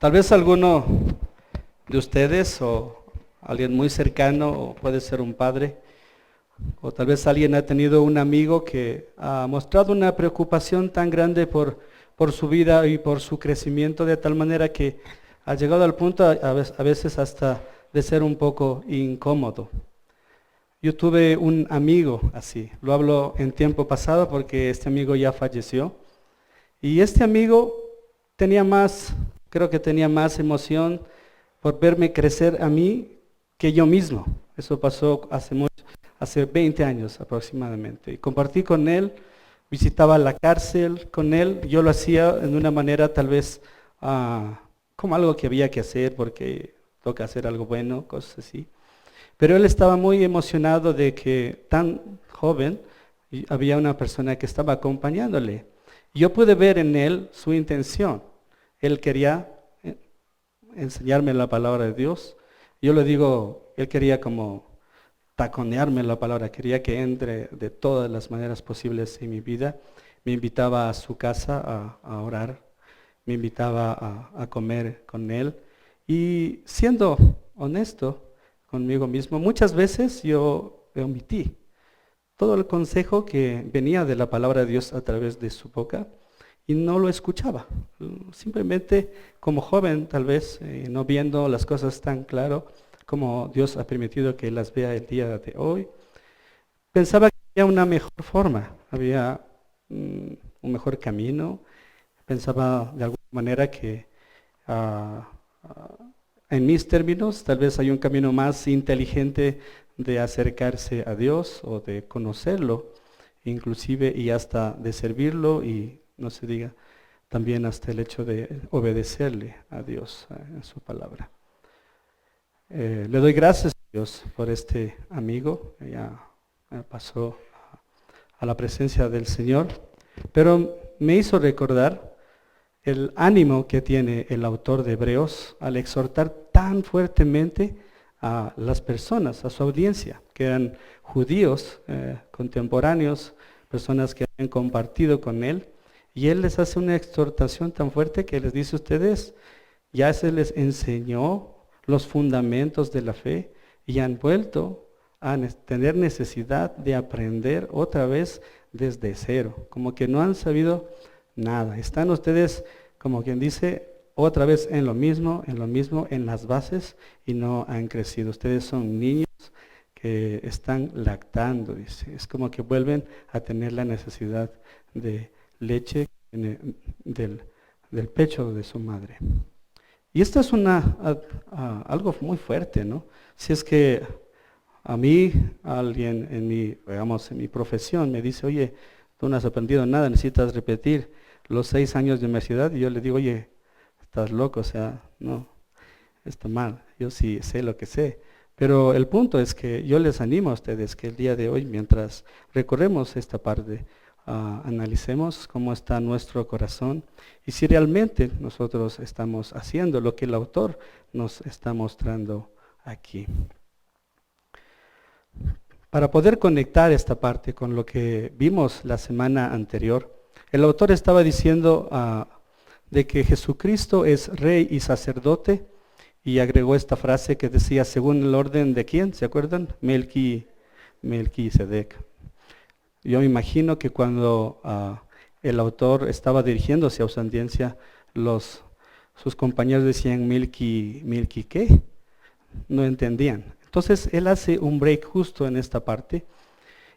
Tal vez alguno de ustedes o alguien muy cercano, o puede ser un padre, o tal vez alguien ha tenido un amigo que ha mostrado una preocupación tan grande por su vida y por su crecimiento, de tal manera que ha llegado al punto a veces hasta de ser un poco incómodo. Yo tuve un amigo así, lo hablo en tiempo pasado porque este amigo ya falleció, y este amigo creo que tenía más emoción por verme crecer a mí que yo mismo. Eso pasó hace 20 años aproximadamente. Y compartí con él, visitaba la cárcel con él. Yo lo hacía en una manera tal vez como algo que había que hacer porque toca hacer algo bueno, cosas así. Pero él estaba muy emocionado de que tan joven había una persona que estaba acompañándole. Yo pude ver en él su intención. Él quería enseñarme la palabra de Dios. Yo le digo, él quería como taconearme la palabra, quería que entre de todas las maneras posibles en mi vida. Me invitaba a su casa a orar, me invitaba a comer con él. Y siendo honesto conmigo mismo, muchas veces yo omití todo el consejo que venía de la palabra de Dios a través de su boca y no lo escuchaba. Simplemente como joven, tal vez, no viendo las cosas tan claro como Dios ha permitido que las vea el día de hoy, pensaba que había una mejor forma, había un mejor camino. Pensaba de alguna manera que ah, ah, en mis términos tal vez hay un camino más inteligente de acercarse a Dios o de conocerlo, inclusive y hasta de servirlo, y no se diga también hasta el hecho de obedecerle a Dios en su palabra. Le doy gracias a Dios por este amigo, ya pasó a la presencia del Señor, pero me hizo recordar el ánimo que tiene el autor de Hebreos al exhortar tan fuertemente a las personas, a su audiencia, que eran judíos contemporáneos, personas que habían compartido con él, y él les hace una exhortación tan fuerte que les dice: ustedes ya se les enseñó los fundamentos de la fe y han vuelto a tener necesidad de aprender otra vez desde cero, como que no han sabido nada. Están ustedes, como quien dice, otra vez en lo mismo, en las bases, y no han crecido. Ustedes son niños que están lactando, dice. Es como que vuelven a tener la necesidad de leche del pecho de su madre. Y esto es algo muy fuerte, ¿no? Si es que a mí, alguien en mi profesión me dice: oye, tú no has aprendido nada, necesitas repetir los 6 años de universidad, y yo le digo: oye, estás loco, o sea, no, está mal, yo sí sé lo que sé. Pero el punto es que yo les animo a ustedes que el día de hoy, mientras recorremos esta parte, analicemos cómo está nuestro corazón y si realmente nosotros estamos haciendo lo que el autor nos está mostrando aquí. Para poder conectar esta parte con lo que vimos la semana anterior, el autor estaba diciendo de que Jesucristo es rey y sacerdote, y agregó esta frase que decía: según el orden de ¿quién? ¿Se acuerdan? Melquisedec. Yo me imagino que cuando el autor estaba dirigiéndose a su audiencia, sus compañeros decían: ¿Milki qué? No entendían. Entonces él hace un break justo en esta parte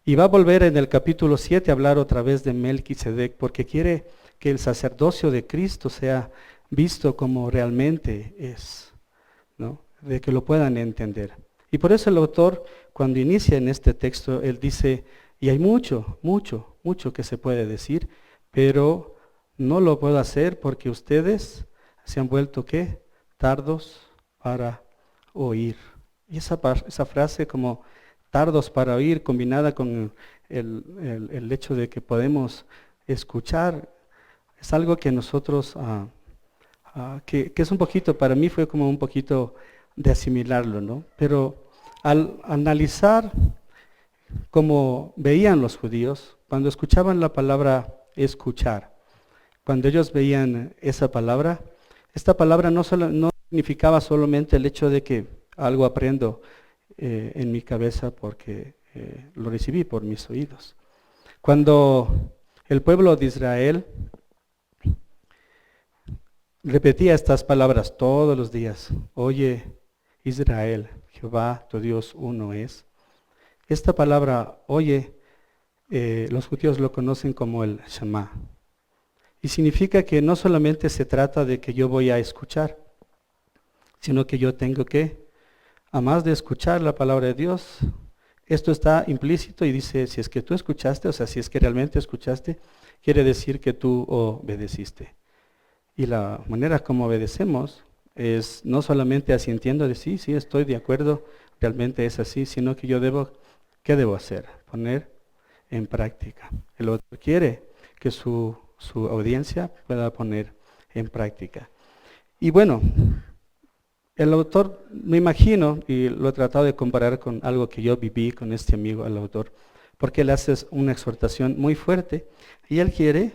y va a volver en el capítulo 7 a hablar otra vez de Melquisedec, porque quiere que el sacerdocio de Cristo sea visto como realmente es, ¿no? De que lo puedan entender. Y por eso el autor, cuando inicia en este texto, él dice: y hay mucho que se puede decir, pero no lo puedo hacer porque ustedes se han vuelto, ¿qué? Tardos para oír. Y esa frase como tardos para oír, combinada con el hecho de que podemos escuchar, es algo que nosotros, que es un poquito, para mí fue como un poquito de asimilarlo, ¿no? Pero al analizar como veían los judíos, cuando escuchaban la palabra escuchar, cuando ellos veían esa palabra, Esta palabra no significaba solamente el hecho de que algo aprendo en mi cabeza porque lo recibí por mis oídos. Cuando el pueblo de Israel repetía estas palabras todos los días, oye Israel, Jehová tu Dios uno es. Esta palabra, oye, los judíos lo conocen como el Shema. Y significa que no solamente se trata de que yo voy a escuchar, sino que yo tengo que, además de escuchar la palabra de Dios, esto está implícito y dice, si es que tú escuchaste, o sea, si es que realmente escuchaste, quiere decir que tú obedeciste. Y la manera como obedecemos es no solamente asintiendo de sí, estoy de acuerdo, realmente es así, sino que yo ¿qué debo hacer? Poner en práctica. El otro quiere que su audiencia pueda poner en práctica. Y bueno, el autor, me imagino, y lo he tratado de comparar con algo que yo viví con este amigo, el autor, porque él hace una exhortación muy fuerte y él quiere,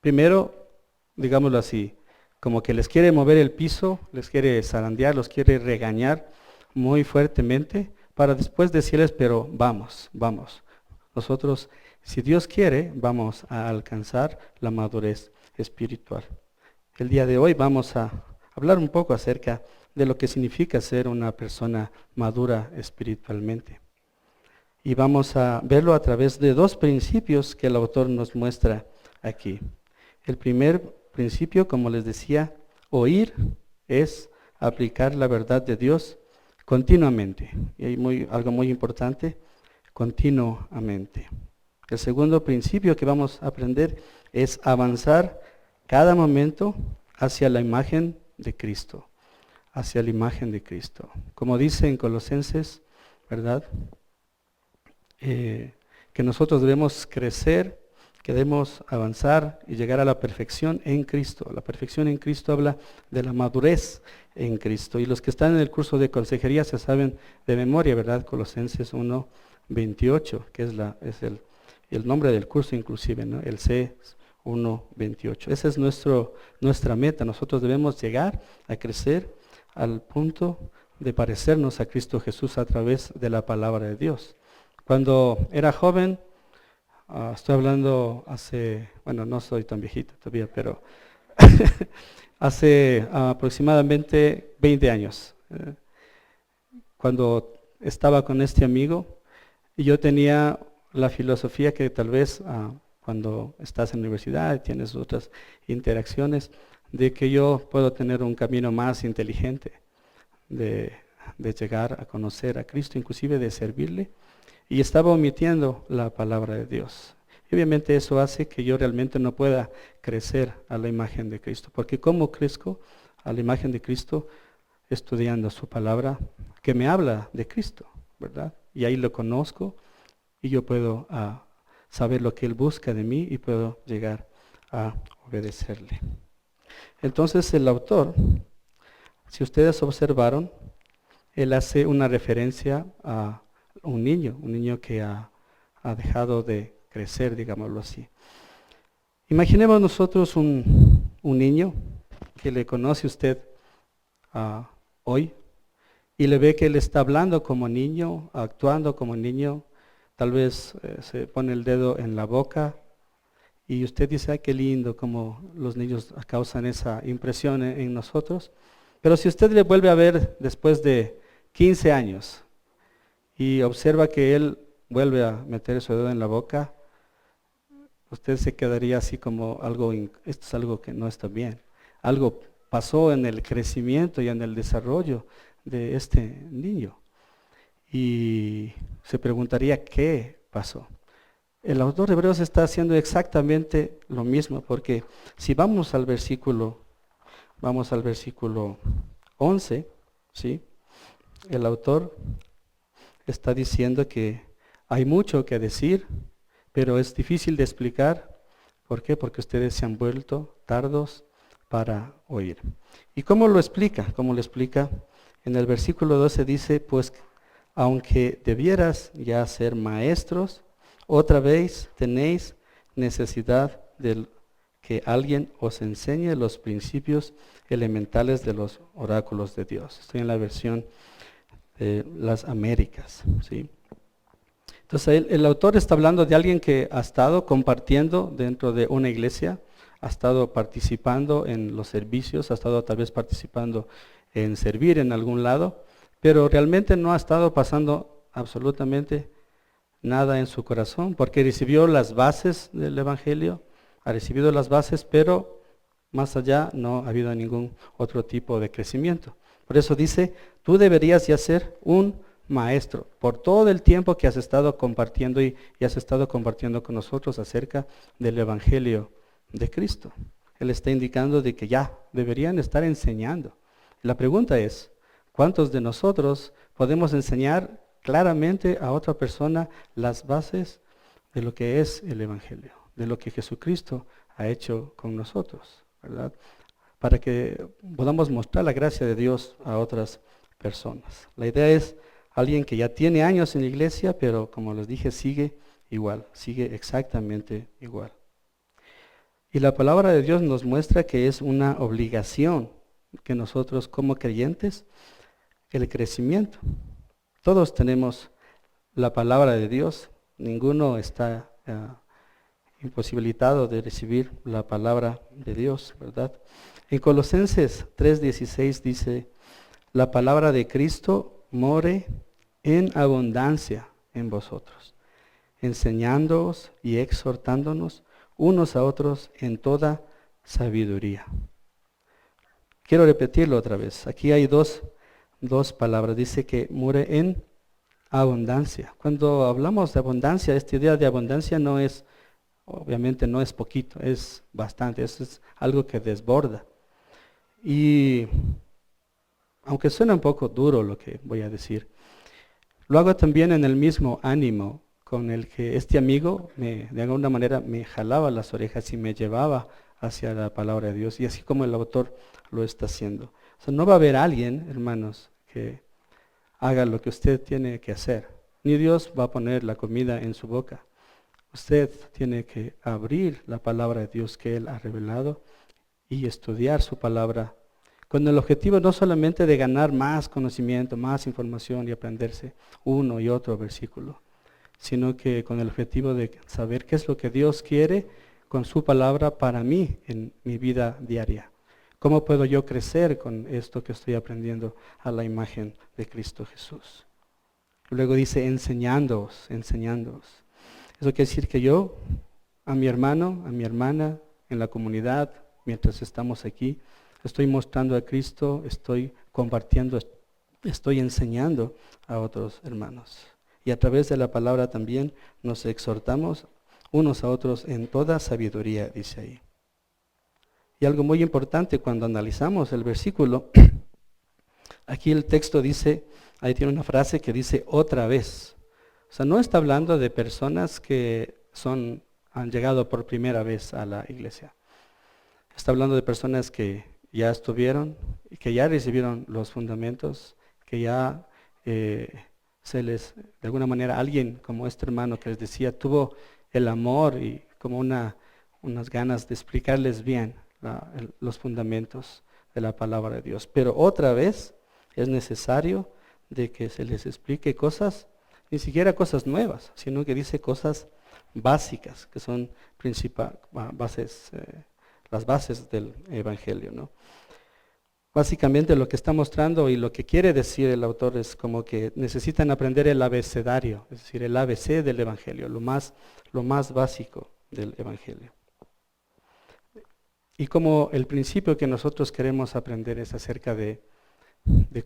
primero, digámoslo así, como que les quiere mover el piso, les quiere zarandear, los quiere regañar muy fuertemente para después decirles, pero vamos. Nosotros, si Dios quiere, vamos a alcanzar la madurez espiritual. El día de hoy vamos a hablar un poco acerca de lo que significa ser una persona madura espiritualmente. Y vamos a verlo a través de dos principios que el autor nos muestra aquí. El primer principio, como les decía, oír es aplicar la verdad de Dios continuamente. Y hay algo muy importante, continuamente. El segundo principio que vamos a aprender es avanzar cada momento hacia la imagen de Cristo. Hacia la imagen de Cristo. Como dice en Colosenses, ¿verdad? Que nosotros debemos crecer, que debemos avanzar y llegar a la perfección en Cristo. La perfección en Cristo habla de la madurez en Cristo. Y los que están en el curso de consejería se saben de memoria, ¿verdad? Colosenses 1:28, que es el nombre del curso inclusive, ¿no? El C1:28. Esa es nuestra meta. Nosotros debemos llegar a crecer al punto de parecernos a Cristo Jesús a través de la palabra de Dios. Cuando era joven, estoy hablando no soy tan viejito todavía, pero hace aproximadamente 20 años, cuando estaba con este amigo, y yo tenía la filosofía que tal vez cuando estás en la universidad y tienes otras interacciones, de que yo puedo tener un camino más inteligente de llegar a conocer a Cristo, inclusive de servirle, y estaba omitiendo la palabra de Dios. Y obviamente eso hace que yo realmente no pueda crecer a la imagen de Cristo, porque ¿cómo crezco a la imagen de Cristo? Estudiando su palabra que me habla de Cristo, ¿verdad? Y ahí lo conozco y yo puedo saber lo que Él busca de mí y puedo llegar a obedecerle. Entonces el autor, si ustedes observaron, él hace una referencia a un niño que ha dejado de crecer, digámoslo así. Imaginemos nosotros un niño que le conoce usted hoy y le ve que él está hablando como niño, actuando como niño, tal vez se pone el dedo en la boca y usted dice, ay, qué lindo como los niños causan esa impresión en nosotros. Pero si usted le vuelve a ver después de 15 años y observa que él vuelve a meter su dedo en la boca, usted se quedaría así como esto es algo que no está bien. Algo pasó en el crecimiento y en el desarrollo de este niño. Y se preguntaría, ¿qué pasó? El autor de Hebreos está haciendo exactamente lo mismo, porque si vamos al versículo 11, ¿sí? El autor está diciendo que hay mucho que decir, pero es difícil de explicar. ¿Por qué? Porque ustedes se han vuelto tardos para oír. ¿Y cómo lo explica? ¿Cómo lo explica? En el versículo 12 dice, pues aunque debieras ya ser maestros, otra vez tenéis necesidad de que alguien os enseñe los principios elementales de los oráculos de Dios. Estoy en la versión de las Américas, ¿sí? Entonces el autor está hablando de alguien que ha estado compartiendo dentro de una iglesia, ha estado participando en los servicios, ha estado tal vez participando en servir en algún lado, pero realmente no ha estado pasando absolutamente nada en su corazón, porque recibió las bases del Evangelio, ha recibido las bases, pero más allá no ha habido ningún otro tipo de crecimiento. Por eso dice, tú deberías ya ser un maestro, por todo el tiempo que has estado compartiendo y has estado compartiendo con nosotros acerca del Evangelio de Cristo. Él está indicando de que ya deberían estar enseñando. La pregunta es, ¿cuántos de nosotros podemos enseñar claramente a otra persona las bases de lo que es el Evangelio, de lo que Jesucristo ha hecho con nosotros, ¿verdad? Para que podamos mostrar la gracia de Dios a otras personas. La idea es alguien que ya tiene años en la iglesia, pero como les dije, sigue igual, sigue exactamente igual. Y la palabra de Dios nos muestra que es una obligación que nosotros como creyentes, el crecimiento. Todos tenemos la palabra de Dios, ninguno está imposibilitado de recibir la palabra de Dios, ¿verdad? En Colosenses 3:16 dice, la palabra de Cristo more en abundancia en vosotros, enseñándoos y exhortándonos unos a otros en toda sabiduría. Quiero repetirlo otra vez. Aquí hay dos palabras. Dice que more en abundancia. Cuando hablamos de abundancia, esta idea de abundancia no es, obviamente no es poquito, es bastante. Eso es algo que desborda. Y aunque suena un poco duro lo que voy a decir, lo hago también en el mismo ánimo con el que este amigo de alguna manera me jalaba las orejas y me llevaba hacia la palabra de Dios, y así como el autor lo está haciendo. O sea, no va a haber alguien, hermanos, que haga lo que usted tiene que hacer. Ni Dios va a poner la comida en su boca. Usted tiene que abrir la palabra de Dios que Él ha revelado y estudiar su palabra con el objetivo no solamente de ganar más conocimiento, más información y aprenderse uno y otro versículo, sino que con el objetivo de saber qué es lo que Dios quiere con su palabra para mí en mi vida diaria. ¿Cómo puedo yo crecer con esto que estoy aprendiendo a la imagen de Cristo Jesús? Luego dice enseñándoos. Eso quiere decir que yo, a mi hermano, a mi hermana, en la comunidad, mientras estamos aquí, estoy mostrando a Cristo, estoy compartiendo, estoy enseñando a otros hermanos. Y a través de la palabra también nos exhortamos unos a otros en toda sabiduría, dice ahí. Y algo muy importante cuando analizamos el versículo, aquí el texto dice, ahí tiene una frase que dice otra vez. O sea, no está hablando de personas que han llegado por primera vez a la iglesia. Está hablando de personas que ya estuvieron, que ya recibieron los fundamentos, que ya de alguna manera, alguien como este hermano que les decía, tuvo el amor y como unas ganas de explicarles bien los fundamentos de la palabra de Dios. Pero otra vez es necesario de que se les explique cosas, ni siquiera cosas nuevas, sino que dice cosas básicas, que son las bases del Evangelio, ¿no? Básicamente lo que está mostrando y lo que quiere decir el autor es como que necesitan aprender el abecedario, es decir, el ABC del Evangelio, lo más básico del Evangelio. Y como el principio que nosotros queremos aprender es acerca de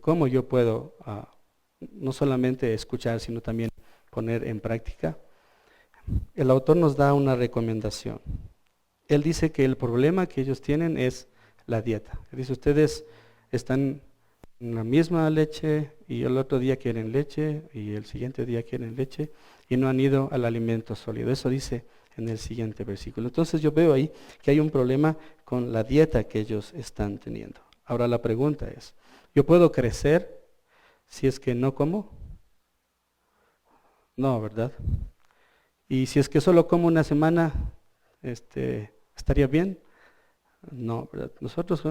cómo yo puedo no solamente escuchar, sino también poner en práctica, el autor nos da una recomendación. Él dice que el problema que ellos tienen es la dieta. Él dice, ustedes están en la misma leche y el otro día quieren leche y el siguiente día quieren leche y no han ido al alimento sólido. Eso dice en el siguiente versículo. Entonces yo veo ahí que hay un problema con la dieta que ellos están teniendo. Ahora la pregunta es, ¿yo puedo crecer si es que no como? No, ¿verdad? Y si es que solo como una semana, ¿estaría bien? No, ¿verdad? Nosotros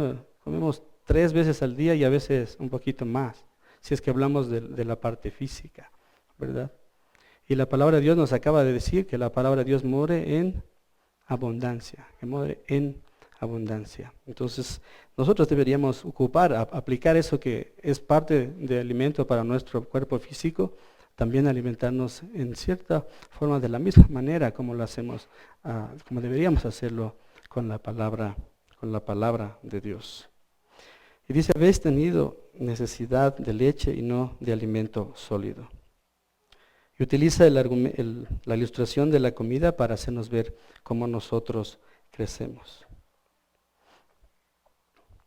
Comemos 3 veces al día y a veces un poquito más, si es que hablamos de la parte física, ¿verdad? Y la palabra de Dios nos acaba de decir que la palabra de Dios muere en abundancia, que muere en abundancia. Entonces, nosotros deberíamos aplicar eso que es parte de alimento para nuestro cuerpo físico, también alimentarnos en cierta forma de la misma manera como lo hacemos, como deberíamos hacerlo con la palabra de Dios. Y dice, habéis tenido necesidad de leche y no de alimento sólido. Y utiliza la ilustración de la comida para hacernos ver cómo nosotros crecemos.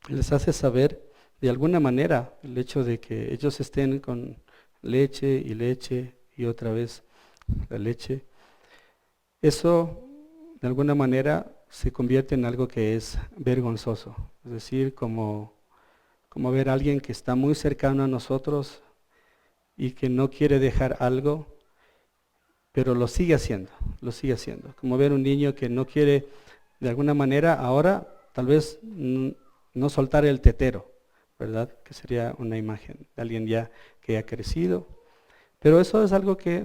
Les hace saber de alguna manera el hecho de que ellos estén con leche y otra vez la leche. Eso de alguna manera se convierte en algo que es vergonzoso. Es decir, como ver a alguien que está muy cercano a nosotros y que no quiere dejar algo, pero lo sigue haciendo. Como ver un niño que no quiere, de alguna manera, ahora tal vez no soltar el tetero, ¿verdad? Que sería una imagen de alguien ya que ha crecido. Pero eso es algo que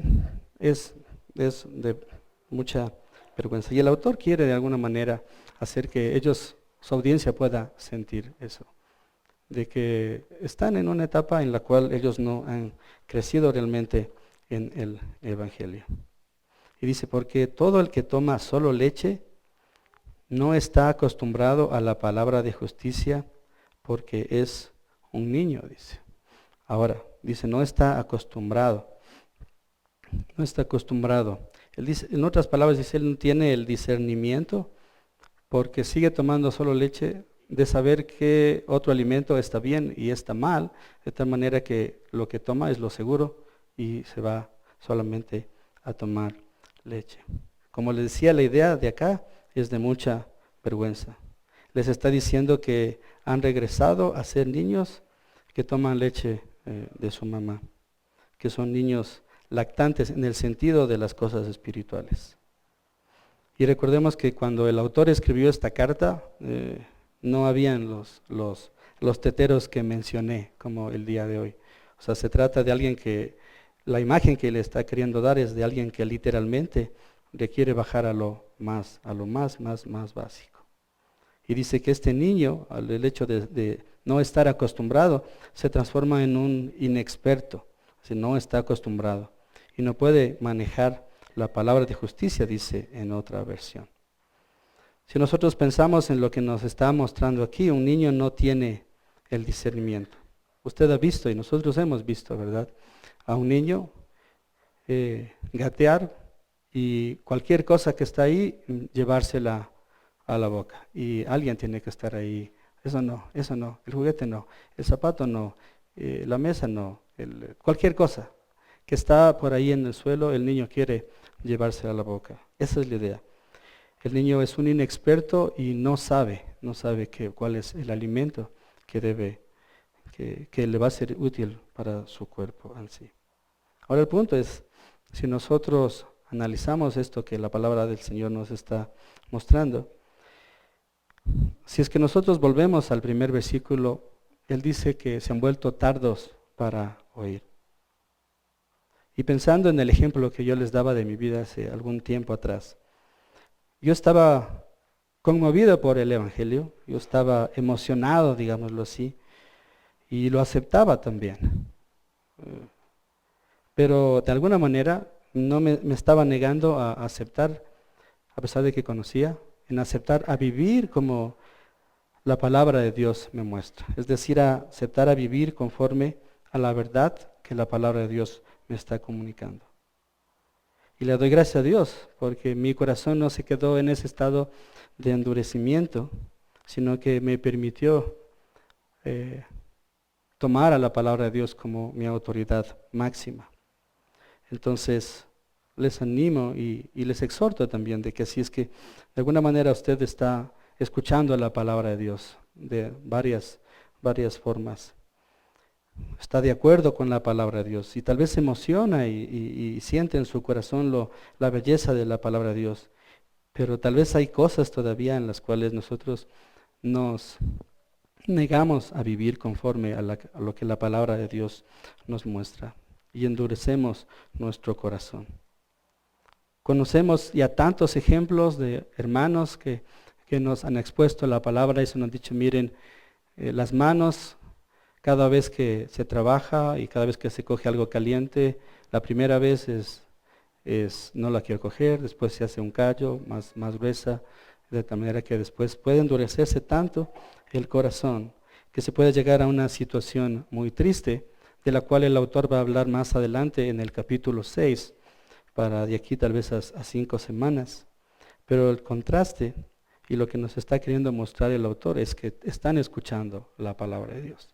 es de mucha vergüenza. Y el autor quiere de alguna manera hacer que su audiencia pueda sentir eso, de que están en una etapa en la cual ellos no han crecido realmente en el Evangelio. Y dice, porque todo el que toma solo leche no está acostumbrado a la palabra de justicia porque es un niño, dice. Ahora, dice, no está acostumbrado. Él dice, en otras palabras, dice, él no tiene el discernimiento porque sigue tomando solo leche de saber qué otro alimento está bien y está mal, de tal manera que lo que toma es lo seguro y se va solamente a tomar leche. Como les decía, la idea de acá es de mucha vergüenza. Les está diciendo que han regresado a ser niños que toman leche de su mamá, que son niños lactantes en el sentido de las cosas espirituales. Y recordemos que cuando el autor escribió esta carta, no habían los teteros que mencioné como el día de hoy. O sea, se trata de alguien que, la imagen que le está queriendo dar es de alguien que literalmente le quiere bajar a lo más básico. Y dice que este niño, el hecho de no estar acostumbrado, se transforma en un inexperto, si no está acostumbrado y no puede manejar la palabra de justicia, dice en otra versión. Si nosotros pensamos en lo que nos está mostrando aquí, un niño no tiene el discernimiento. Usted ha visto y nosotros hemos visto, ¿verdad? A un niño gatear y cualquier cosa que está ahí, llevársela a la boca. Y alguien tiene que estar ahí. Eso no, el juguete no, el zapato no, la mesa no, cualquier cosa que está por ahí en el suelo, el niño quiere llevársela a la boca. Esa es la idea. El niño es un inexperto y no sabe cuál es el alimento que le va a ser útil para su cuerpo en sí. Ahora el punto es, si nosotros analizamos esto que la palabra del Señor nos está mostrando, si es que nosotros volvemos al primer versículo, Él dice que se han vuelto tardos para oír. Y pensando en el ejemplo que yo les daba de mi vida hace algún tiempo atrás, yo estaba conmovido por el Evangelio, yo estaba emocionado, digámoslo así, y lo aceptaba también. Pero de alguna manera no me estaba negando a aceptar, a pesar de que conocía, en aceptar a vivir como la palabra de Dios me muestra. Es decir, a aceptar a vivir conforme a la verdad que la palabra de Dios me está comunicando. Y le doy gracias a Dios porque mi corazón no se quedó en ese estado de endurecimiento, sino que me permitió tomar a la palabra de Dios como mi autoridad máxima. Entonces, les animo y les exhorto también de que si es que de alguna manera usted está escuchando la palabra de Dios de varias formas, está de acuerdo con la palabra de Dios y tal vez se emociona y siente en su corazón la belleza de la palabra de Dios, pero tal vez hay cosas todavía en las cuales nosotros nos negamos a vivir conforme a lo que la palabra de Dios nos muestra y endurecemos nuestro corazón. Conocemos ya tantos ejemplos de hermanos que nos han expuesto la palabra y se nos han dicho, miren, las manos, cada vez que se trabaja y cada vez que se coge algo caliente, la primera vez no la quiero coger, después se hace un callo más gruesa, de tal manera que después puede endurecerse tanto el corazón que se puede llegar a una situación muy triste, de la cual el autor va a hablar más adelante en el capítulo 6, para de aquí tal vez a 5 semanas. Pero el contraste y lo que nos está queriendo mostrar el autor es que están escuchando la palabra de Dios.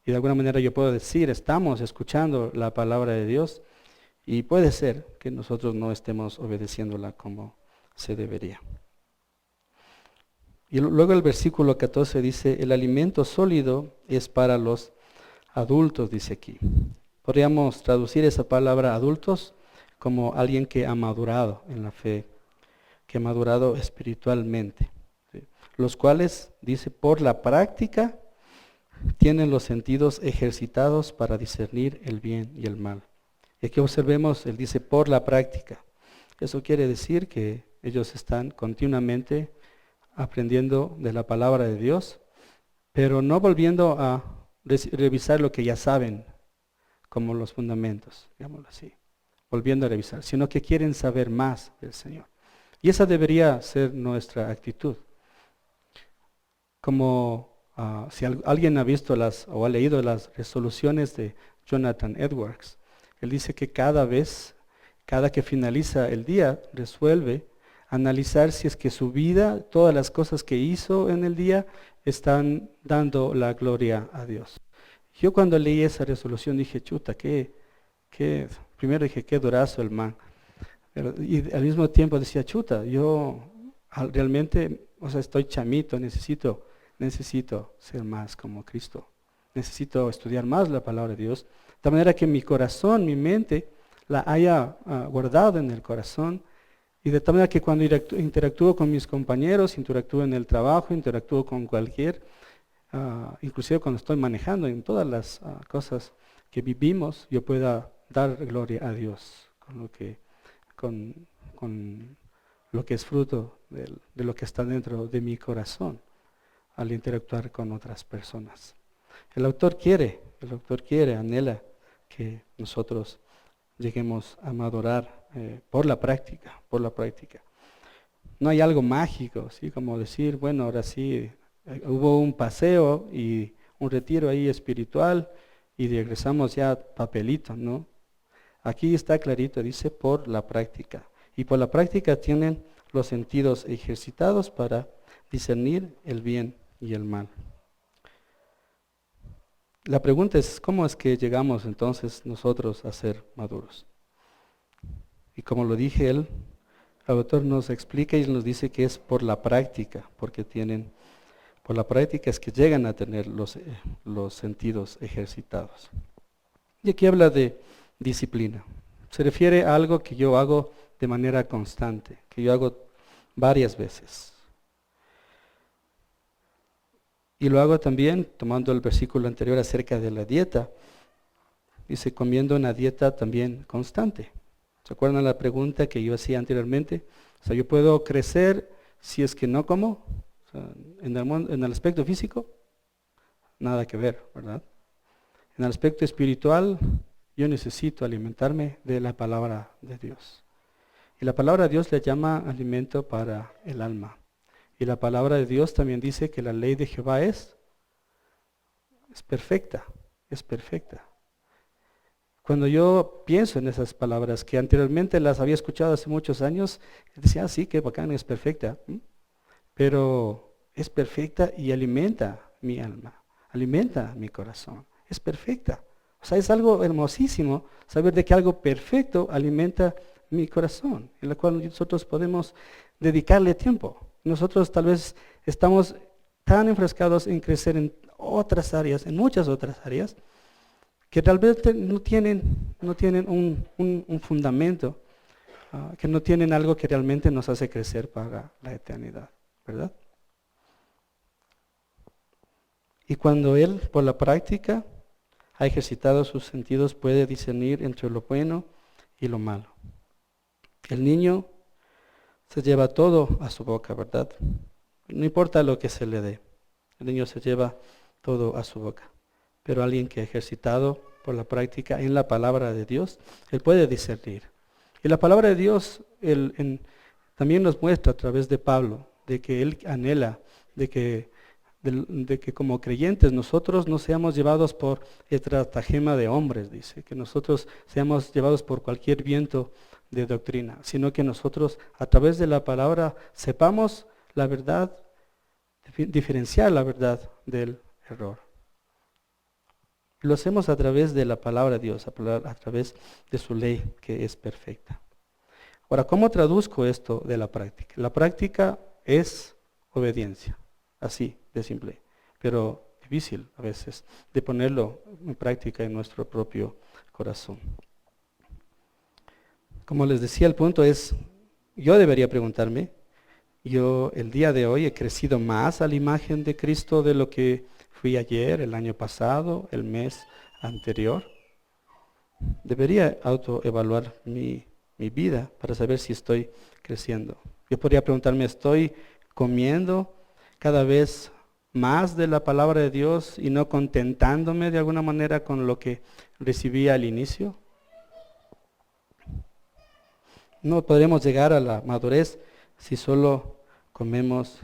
Y de alguna manera yo puedo decir, estamos escuchando la palabra de Dios y puede ser que nosotros no estemos obedeciéndola como se debería. Y luego el versículo 14 dice, el alimento sólido es para los adultos, dice aquí. Podríamos traducir esa palabra adultos como alguien que ha madurado en la fe, que ha madurado espiritualmente, ¿sí? Los cuales, dice, por la práctica, tienen los sentidos ejercitados para discernir el bien y el mal. Y aquí observemos, él dice, por la práctica. Eso quiere decir que ellos están continuamente aprendiendo de la palabra de Dios, pero no volviendo a revisar lo que ya saben, como los fundamentos, digámoslo así, volviendo a revisar, sino que quieren saber más del Señor. Y esa debería ser nuestra actitud. Como si alguien ha visto o ha leído las resoluciones de Jonathan Edwards, él dice que cada que finaliza el día, resuelve analizar si es que su vida, todas las cosas que hizo en el día, están dando la gloria a Dios. Yo cuando leí esa resolución dije, chuta, primero dije, qué durazo el man. Y al mismo tiempo decía, chuta, yo realmente, estoy chamito, necesito ser más como Cristo. Necesito estudiar más la palabra de Dios, de tal manera que mi corazón, mi mente, la haya guardado en el corazón, y de tal manera que cuando interactúo con mis compañeros, interactúo en el trabajo, interactúo con inclusive cuando estoy manejando, en todas las cosas que vivimos, yo pueda dar gloria a Dios con lo que es fruto de lo que está dentro de mi corazón al interactuar con otras personas. El autor quiere, anhela que nosotros lleguemos a madurar por la práctica. No hay algo mágico, ¿sí? Como decir, bueno, ahora sí, hubo un paseo y un retiro ahí espiritual y regresamos ya papelito, ¿no? Aquí está clarito, dice por la práctica. Y por la práctica tienen los sentidos ejercitados para discernir el bien y el mal. La pregunta es, ¿cómo es que llegamos entonces nosotros a ser maduros? Y como lo dije el autor nos explica y nos dice que es por la práctica, por la práctica es que llegan a tener los sentidos ejercitados. Y aquí habla de disciplina. Se refiere a algo que yo hago de manera constante, que yo hago varias veces. Y lo hago también, tomando el versículo anterior acerca de la dieta, dice, comiendo una dieta también constante. ¿Se acuerdan la pregunta que yo hacía anteriormente? Yo puedo crecer si es que no como. En el aspecto físico, nada que ver, ¿verdad? En el aspecto espiritual, yo necesito alimentarme de la palabra de Dios. Y la palabra de Dios le llama alimento para el alma. Y la palabra de Dios también dice que la ley de Jehová es perfecta, es perfecta. Cuando yo pienso en esas palabras, que anteriormente las había escuchado hace muchos años, decía, sí, qué bacán, es perfecta. Pero es perfecta y alimenta mi alma, alimenta mi corazón. Es perfecta. Es algo hermosísimo saber de que algo perfecto alimenta mi corazón, en la cual nosotros podemos dedicarle tiempo. Nosotros tal vez estamos tan enfrascados en crecer en otras áreas, en muchas otras áreas, que tal vez no tienen un fundamento, que no tienen algo que realmente nos hace crecer para la eternidad, ¿verdad? Y cuando él, por la práctica, ha ejercitado sus sentidos, puede discernir entre lo bueno y lo malo. El niño se lleva todo a su boca, ¿verdad? No importa lo que se le dé. El niño se lleva todo a su boca. Pero alguien que ha ejercitado por la práctica en la palabra de Dios, él puede discernir. Y la palabra de Dios también nos muestra a través de Pablo, de que él anhela, de que como creyentes nosotros no seamos llevados por estratagema de hombres, dice, que nosotros seamos llevados por cualquier viento de doctrina, sino que nosotros a través de la palabra sepamos la verdad, diferenciar la verdad del error. Lo hacemos a través de la palabra de Dios, a través de su ley que es perfecta. Ahora, ¿cómo traduzco esto de la práctica? La práctica es obediencia, así de simple, pero difícil a veces de ponerlo en práctica en nuestro propio corazón. Como les decía, el punto es, yo debería preguntarme, yo el día de hoy he crecido más a la imagen de Cristo de lo que fui ayer, el año pasado, el mes anterior. Debería autoevaluar mi vida para saber si estoy creciendo. Yo podría preguntarme, ¿estoy comiendo cada vez más de la palabra de Dios y no contentándome de alguna manera con lo que recibí al inicio? No podremos llegar a la madurez si solo comemos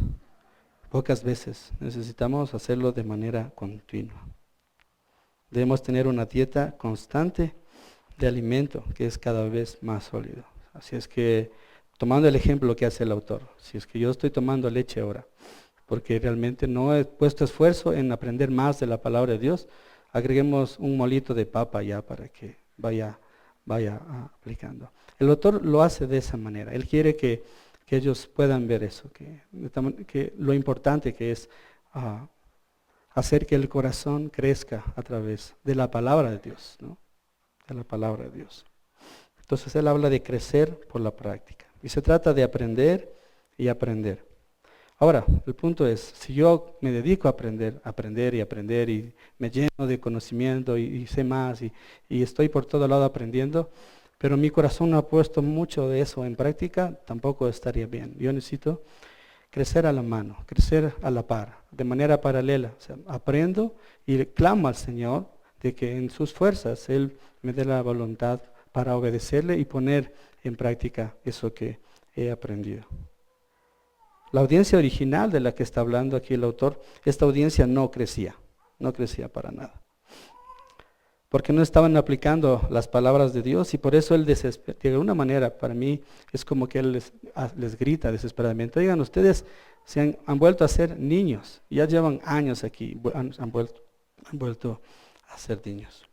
pocas veces. Necesitamos hacerlo de manera continua. Debemos tener una dieta constante de alimento que es cada vez más sólido. Así es que, tomando el ejemplo que hace el autor, si es que yo estoy tomando leche ahora, porque realmente no he puesto esfuerzo en aprender más de la palabra de Dios, agreguemos un molito de papa ya para que vaya aplicando. El autor lo hace de esa manera. Él quiere que ellos puedan ver eso, que lo importante que es hacer que el corazón crezca a través de la palabra de Dios, ¿no? De la palabra de Dios. Entonces él habla de crecer por la práctica. Y se trata de aprender y aprender. Ahora, el punto es, si yo me dedico a aprender y me lleno de conocimiento y sé más y estoy por todo lado aprendiendo, pero mi corazón no ha puesto mucho de eso en práctica, tampoco estaría bien. Yo necesito crecer a la mano, crecer a la par, de manera paralela. O sea, aprendo y clamo al Señor de que en sus fuerzas Él me dé la voluntad para obedecerle y poner en práctica eso que he aprendido. La audiencia original de la que está hablando aquí el autor, esta audiencia no crecía para nada. Porque no estaban aplicando las palabras de Dios y por eso él de alguna manera para mí es como que él les grita desesperadamente, oigan, ustedes se han vuelto a ser niños, ya llevan años aquí, han vuelto a ser niños.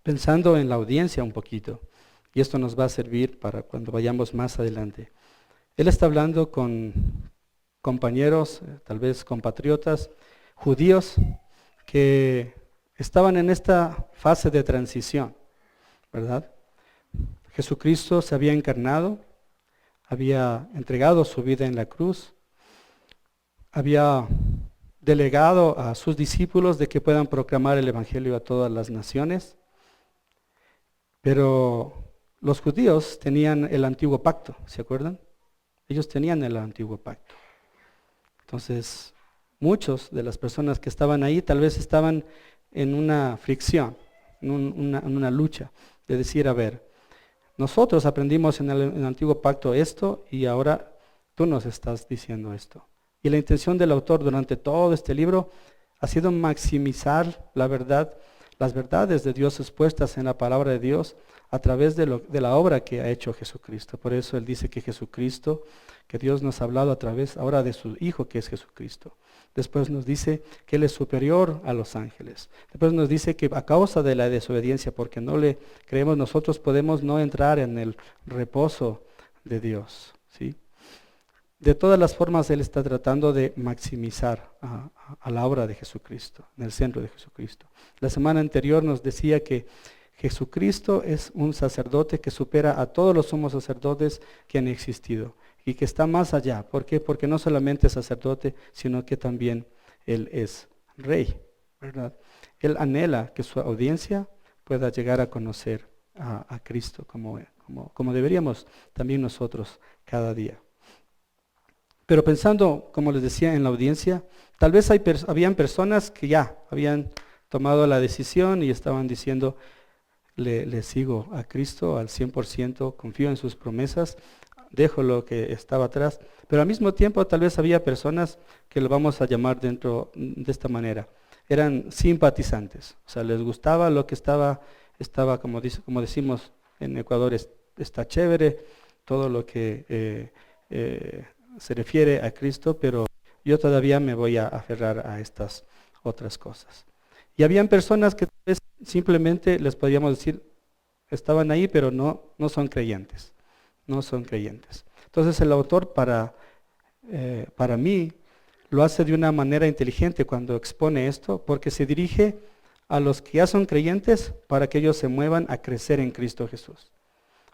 Pensando en la audiencia un poquito, y esto nos va a servir para cuando vayamos más adelante. Él está hablando con compañeros, tal vez compatriotas, judíos, que estaban en esta fase de transición, ¿verdad? Jesucristo se había encarnado, había entregado su vida en la cruz, había delegado a sus discípulos de que puedan proclamar el Evangelio a todas las naciones, pero los judíos tenían el antiguo pacto, ¿se acuerdan? Ellos tenían el antiguo pacto. Entonces, muchos de las personas que estaban ahí tal vez estaban en una fricción, en una lucha, de decir, a ver, nosotros aprendimos en el antiguo pacto esto y ahora tú nos estás diciendo esto. Y la intención del autor durante todo este libro ha sido maximizar la verdad, las verdades de Dios expuestas en la palabra de Dios a través de la obra que ha hecho Jesucristo. Por eso él dice que Jesucristo, que Dios nos ha hablado a través ahora de su Hijo que es Jesucristo. Después nos dice que Él es superior a los ángeles. Después nos dice que a causa de la desobediencia, porque no le creemos, nosotros podemos no entrar en el reposo de Dios, ¿sí? De todas las formas Él está tratando de maximizar a la obra de Jesucristo, en el centro de Jesucristo. La semana anterior nos decía que Jesucristo es un sacerdote que supera a todos los sumos sacerdotes que han existido y que está más allá. ¿Por qué? Porque no solamente es sacerdote, sino que también Él es rey, ¿verdad? Él anhela que su audiencia pueda llegar a conocer a Cristo como deberíamos también nosotros cada día. Pero pensando, como les decía, en la audiencia, tal vez habían personas que ya habían tomado la decisión y estaban diciendo, le sigo a Cristo al 100%, confío en sus promesas, dejo lo que estaba atrás. Pero al mismo tiempo tal vez había personas que lo vamos a llamar dentro de esta manera. Eran simpatizantes, o sea, les gustaba lo que estaba como decimos en Ecuador, está chévere, todo lo que se refiere a Cristo, pero yo todavía me voy a aferrar a estas otras cosas. Y habían personas que tal vez simplemente les podíamos decir, estaban ahí, pero no son creyentes, no son creyentes. Entonces el autor para mí lo hace de una manera inteligente cuando expone esto, porque se dirige a los que ya son creyentes para que ellos se muevan a crecer en Cristo Jesús.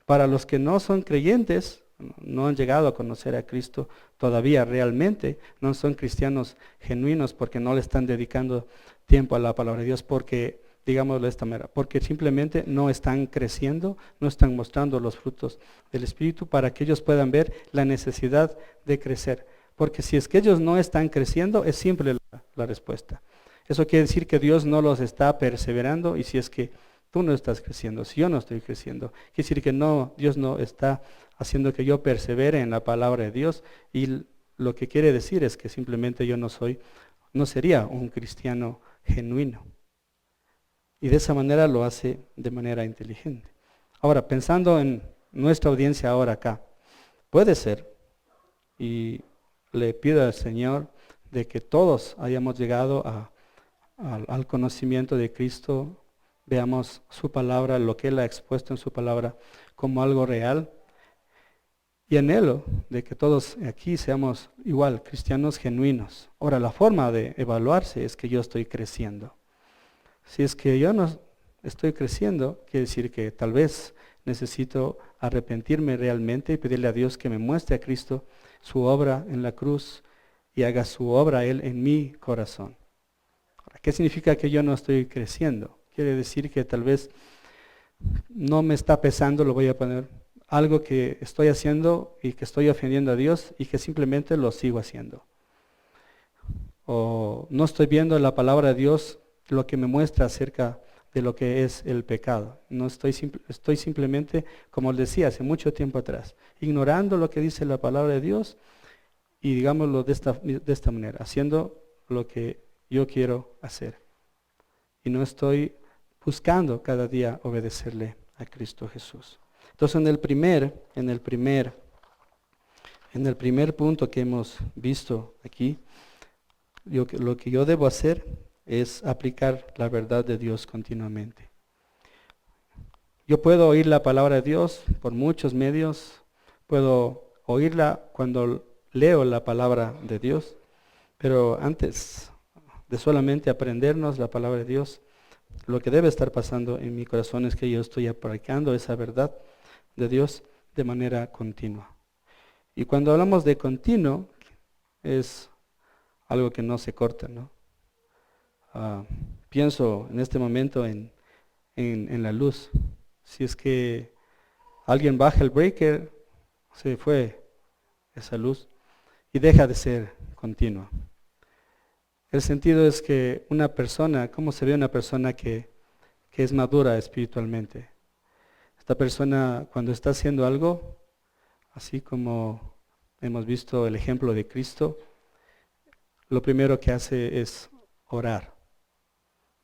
Para los que no son creyentes, no han llegado a conocer a Cristo todavía realmente, no son cristianos genuinos porque no le están dedicando tiempo a la palabra de Dios, porque, digámoslo de esta manera, porque simplemente no están creciendo, no están mostrando los frutos del Espíritu para que ellos puedan ver la necesidad de crecer. Porque si es que ellos no están creciendo, es simple la respuesta. Eso quiere decir que Dios no los está perseverando, y si es que tú no estás creciendo, si yo no estoy creciendo, quiere decir que no, Dios no está haciendo que yo persevere en la palabra de Dios, y lo que quiere decir es que simplemente yo no sería un cristiano genuino. Y de esa manera lo hace de manera inteligente. Ahora, pensando en nuestra audiencia ahora acá, puede ser, y le pido al Señor de que todos hayamos llegado al conocimiento de Cristo, veamos su palabra, lo que Él ha expuesto en su palabra como algo real, y anhelo de que todos aquí seamos igual, cristianos genuinos. Ahora, la forma de evaluarse es que yo estoy creciendo. Si es que yo no estoy creciendo, quiere decir que tal vez necesito arrepentirme realmente y pedirle a Dios que me muestre a Cristo, su obra en la cruz, y haga su obra Él en mi corazón. Ahora, ¿qué significa que yo no estoy creciendo? Quiere decir que tal vez no me está pesando, lo voy a poner, algo que estoy haciendo y que estoy ofendiendo a Dios y que simplemente lo sigo haciendo. O no estoy viendo en la palabra de Dios lo que me muestra acerca de lo que es el pecado. No estoy simplemente, como les decía hace mucho tiempo atrás, ignorando lo que dice la palabra de Dios y digámoslo de esta manera, haciendo lo que yo quiero hacer. Y no estoy buscando cada día obedecerle a Cristo Jesús. Entonces en el primer punto que hemos visto aquí, lo que yo debo hacer es aplicar la verdad de Dios continuamente. Yo puedo oír la palabra de Dios por muchos medios, puedo oírla cuando leo la palabra de Dios, pero antes de solamente aprendernos la palabra de Dios, lo que debe estar pasando en mi corazón es que yo estoy aplicando esa verdad de Dios de manera continua. Y cuando hablamos de continuo, es algo que no se corta, ¿no? Pienso en este momento en la luz. Si es que alguien baja el breaker, se fue esa luz y deja de ser continua. El sentido es que una persona, ¿cómo se ve una persona que es madura espiritualmente? Esta persona cuando está haciendo algo, así como hemos visto el ejemplo de Cristo, lo primero que hace es orar.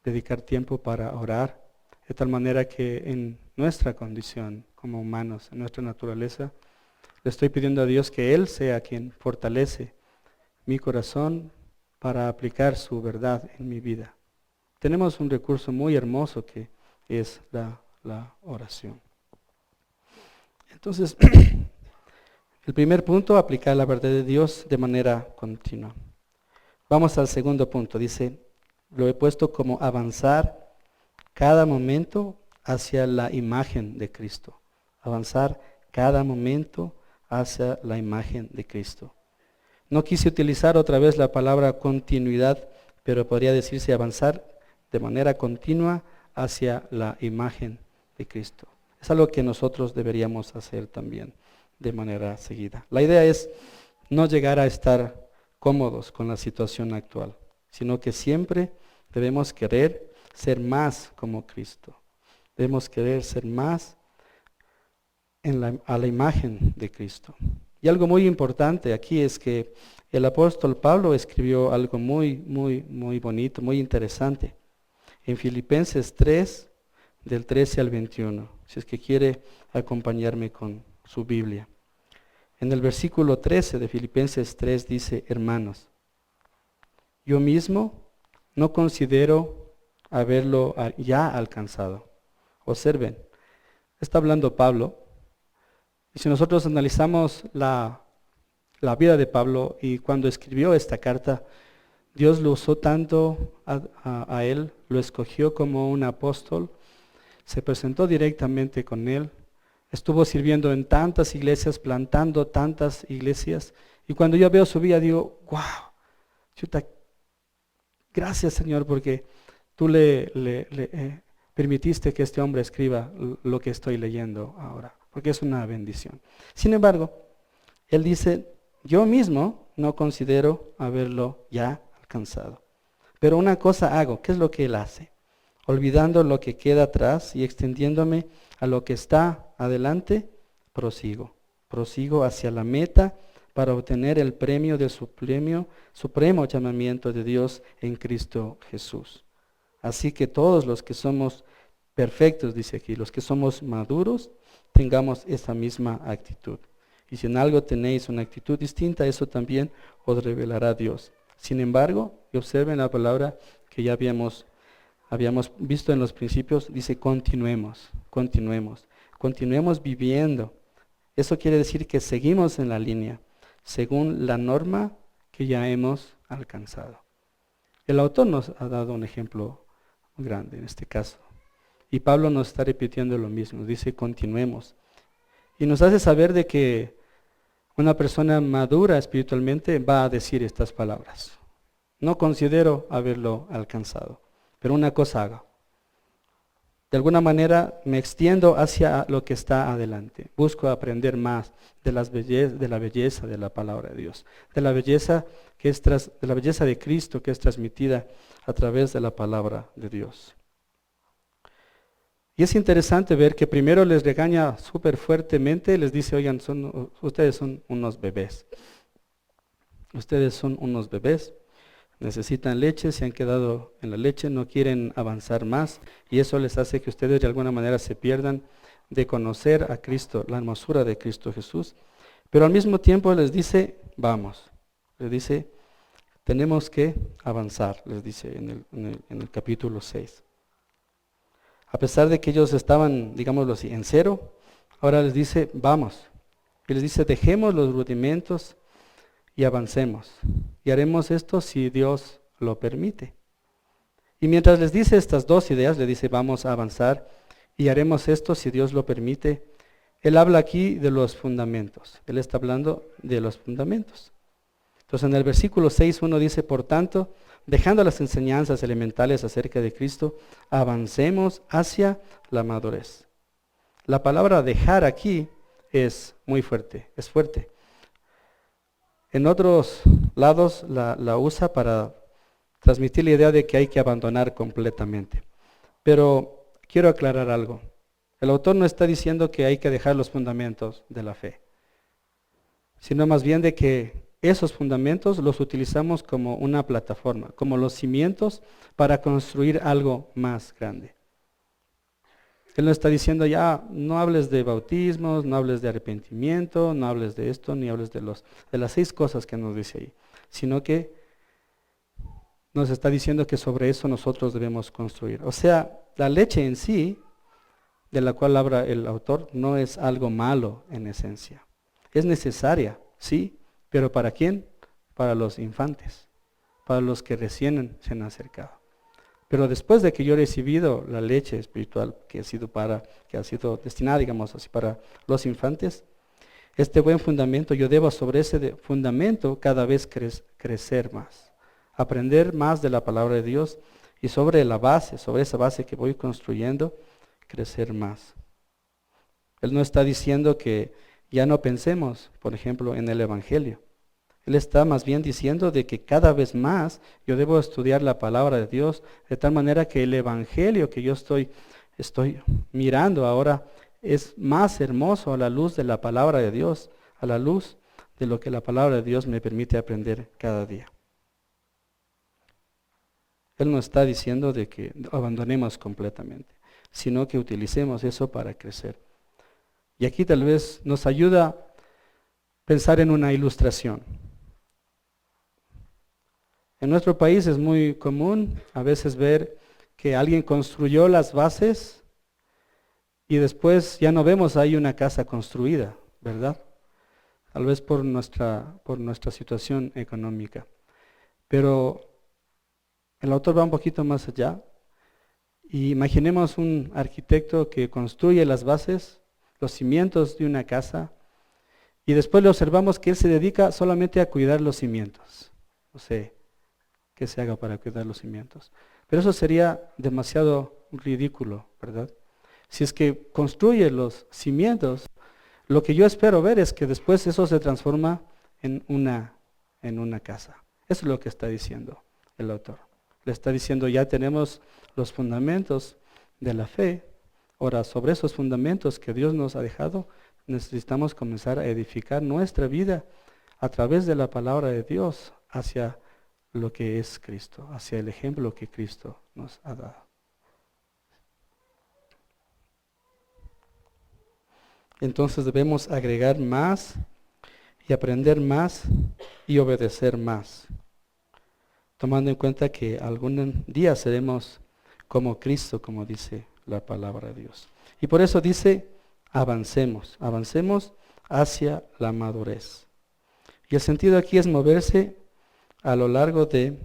Dedicar tiempo para orar, de tal manera que en nuestra condición como humanos, en nuestra naturaleza, le estoy pidiendo a Dios que Él sea quien fortalece mi corazón para aplicar su verdad en mi vida. Tenemos un recurso muy hermoso que es la oración. Entonces, el primer punto, aplicar la verdad de Dios de manera continua. Vamos al segundo punto, dice, lo he puesto como avanzar cada momento hacia la imagen de Cristo. Avanzar cada momento hacia la imagen de Cristo. No quise utilizar otra vez la palabra continuidad pero podría decirse avanzar de manera continua hacia la imagen de Cristo. Es algo que nosotros deberíamos hacer también de manera seguida. La idea es no llegar a estar cómodos con la situación actual, sino que siempre debemos querer ser más como Cristo. Debemos querer ser más a la imagen de Cristo. Y algo muy importante aquí es que el apóstol Pablo escribió algo muy bonito, muy interesante. En Filipenses 3, del 13 al 21, si es que quiere acompañarme con su Biblia. En el versículo 13 de Filipenses 3 dice, hermanos, yo mismo no considero haberlo ya alcanzado. Observen, está hablando Pablo, y si nosotros analizamos la vida de Pablo y cuando escribió esta carta, Dios lo usó tanto a él, lo escogió como un apóstol, se presentó directamente con él, estuvo sirviendo en tantas iglesias, plantando tantas iglesias, y cuando yo veo su vida digo, wow, chuta, gracias Señor porque tú le permitiste que este hombre escriba lo que estoy leyendo ahora, porque es una bendición. Sin embargo, él dice, yo mismo no considero haberlo ya alcanzado. Pero una cosa hago, ¿qué es lo que él hace? Olvidando lo que queda atrás y extendiéndome a lo que está adelante, prosigo hacia la meta para obtener el premio del supremo llamamiento de Dios en Cristo Jesús. Así que todos los que somos perfectos, dice aquí, los que somos maduros, tengamos esa misma actitud. Y si en algo tenéis una actitud distinta, eso también os revelará Dios. Sin embargo, y observen la palabra que ya habíamos visto en los principios, dice continuemos viviendo. Eso quiere decir que seguimos en la línea, según la norma que ya hemos alcanzado. El autor nos ha dado un ejemplo grande en este caso. Y Pablo nos está repitiendo lo mismo, dice continuemos. Y nos hace saber de que una persona madura espiritualmente va a decir estas palabras. No considero haberlo alcanzado, pero una cosa hago. De alguna manera me extiendo hacia lo que está adelante. Busco aprender más de la belleza de la palabra de Dios, de la belleza de Cristo que es transmitida a través de la palabra de Dios. Y es interesante ver que primero les regaña súper fuertemente, les dice, oigan, ustedes son unos bebés. Ustedes son unos bebés, necesitan leche, se han quedado en la leche, no quieren avanzar más y eso les hace que ustedes de alguna manera se pierdan de conocer a Cristo, la hermosura de Cristo Jesús. Pero al mismo tiempo les dice, vamos, les dice, tenemos que avanzar, les dice en el capítulo 6. A pesar de que ellos estaban, digámoslo así, en cero, ahora les dice, vamos. Y les dice, dejemos los rudimentos y avancemos. Y haremos esto si Dios lo permite. Y mientras les dice estas dos ideas, le dice, vamos a avanzar y haremos esto si Dios lo permite. Él habla aquí de los fundamentos. Él está hablando de los fundamentos. Entonces en el versículo 6, dice, por tanto, dejando las enseñanzas elementales acerca de Cristo, avancemos hacia la madurez. La palabra dejar aquí es muy fuerte, es fuerte. En otros lados la usa para transmitir la idea de que hay que abandonar completamente. Pero quiero aclarar algo. El autor no está diciendo que hay que dejar los fundamentos de la fe, sino más bien de que esos fundamentos los utilizamos como una plataforma, como los cimientos para construir algo más grande. Él no está diciendo ya, no hables de bautismos, no hables de arrepentimiento, no hables de esto, ni hables de las 6 cosas que nos dice ahí, sino que nos está diciendo que sobre eso nosotros debemos construir. O sea, la leche en sí, de la cual habla el autor, no es algo malo en esencia. Es necesaria, sí, pero ¿para quién? Para los infantes, para los que recién se han acercado. Pero después de que yo he recibido la leche espiritual que ha sido destinada, digamos así, para los infantes, este buen fundamento, yo debo sobre ese fundamento cada vez crecer más, aprender más de la palabra de Dios y sobre esa base que voy construyendo, crecer más. Él no está diciendo que ya no pensemos, por ejemplo, en el Evangelio. Él está más bien diciendo de que cada vez más yo debo estudiar la palabra de Dios de tal manera que el Evangelio que yo estoy mirando ahora es más hermoso a la luz de la palabra de Dios, a la luz de lo que la palabra de Dios me permite aprender cada día. Él no está diciendo de que abandonemos completamente, sino que utilicemos eso para crecer. Y aquí tal vez nos ayuda a pensar en una ilustración. En nuestro país es muy común a veces ver que alguien construyó las bases y después ya no vemos ahí una casa construida, ¿verdad? Tal vez por nuestra situación económica. Pero el autor va un poquito más allá. Y imaginemos un arquitecto que construye las bases, los cimientos de una casa, y después le observamos que él se dedica solamente a cuidar los cimientos. No sé qué se haga para cuidar los cimientos. Pero eso sería demasiado ridículo, ¿verdad? Si es que construye los cimientos, lo que yo espero ver es que después eso se transforma en una casa. Eso es lo que está diciendo el autor. Le está diciendo, ya tenemos los fundamentos de la fe. Ahora, sobre esos fundamentos que Dios nos ha dejado, necesitamos comenzar a edificar nuestra vida a través de la palabra de Dios hacia lo que es Cristo, hacia el ejemplo que Cristo nos ha dado. Entonces debemos agregar más y aprender más y obedecer más, tomando en cuenta que algún día seremos como Cristo, como dice la palabra de Dios. Y por eso dice, avancemos hacia la madurez. Y el sentido aquí es moverse a lo largo de,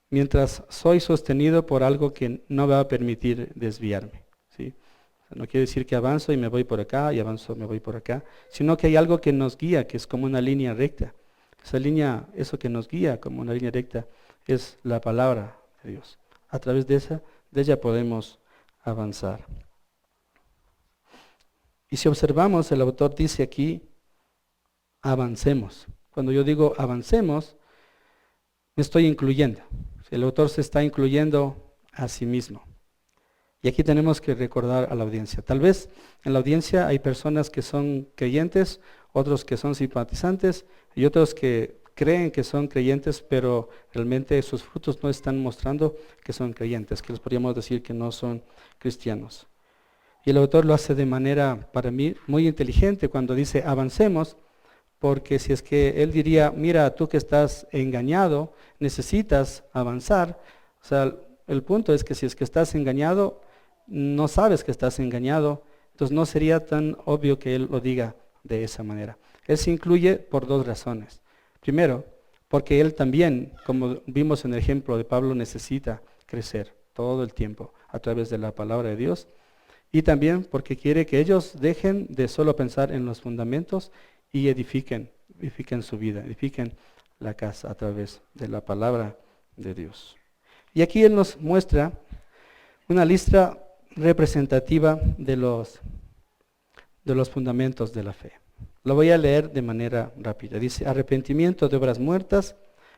mientras soy sostenido por algo que no va a permitir desviarme, ¿sí? No quiere decir que avanzo y me voy por acá, y avanzo y me voy por acá, sino que hay algo que nos guía, que es como una línea recta. Esa línea, eso que nos guía como una línea recta, es la palabra de Dios. A través de ella podemos avanzar. Y si observamos, el autor dice aquí, avancemos. Cuando yo digo avancemos, me estoy incluyendo. El autor se está incluyendo a sí mismo. Y aquí tenemos que recordar a la audiencia. Tal vez en la audiencia hay personas que son creyentes, otros que son simpatizantes y otros que creen que son creyentes, pero realmente sus frutos no están mostrando que son creyentes, que les podríamos decir que no son cristianos. Y el autor lo hace de manera, para mí, muy inteligente cuando dice avancemos, porque si es que él diría, mira, tú que estás engañado, necesitas avanzar. O sea, el punto es que si es que estás engañado, no sabes que estás engañado, entonces no sería tan obvio que él lo diga de esa manera. Él se incluye por dos razones. Primero, porque él también, como vimos en el ejemplo de Pablo, necesita crecer todo el tiempo a través de la palabra de Dios. Y también porque quiere que ellos dejen de solo pensar en los fundamentos y edifiquen su vida, edifiquen la casa a través de la palabra de Dios. Y aquí él nos muestra una lista representativa de los fundamentos de la fe. Lo voy a leer de manera rápida. Dice, arrepentimiento de obras muertas,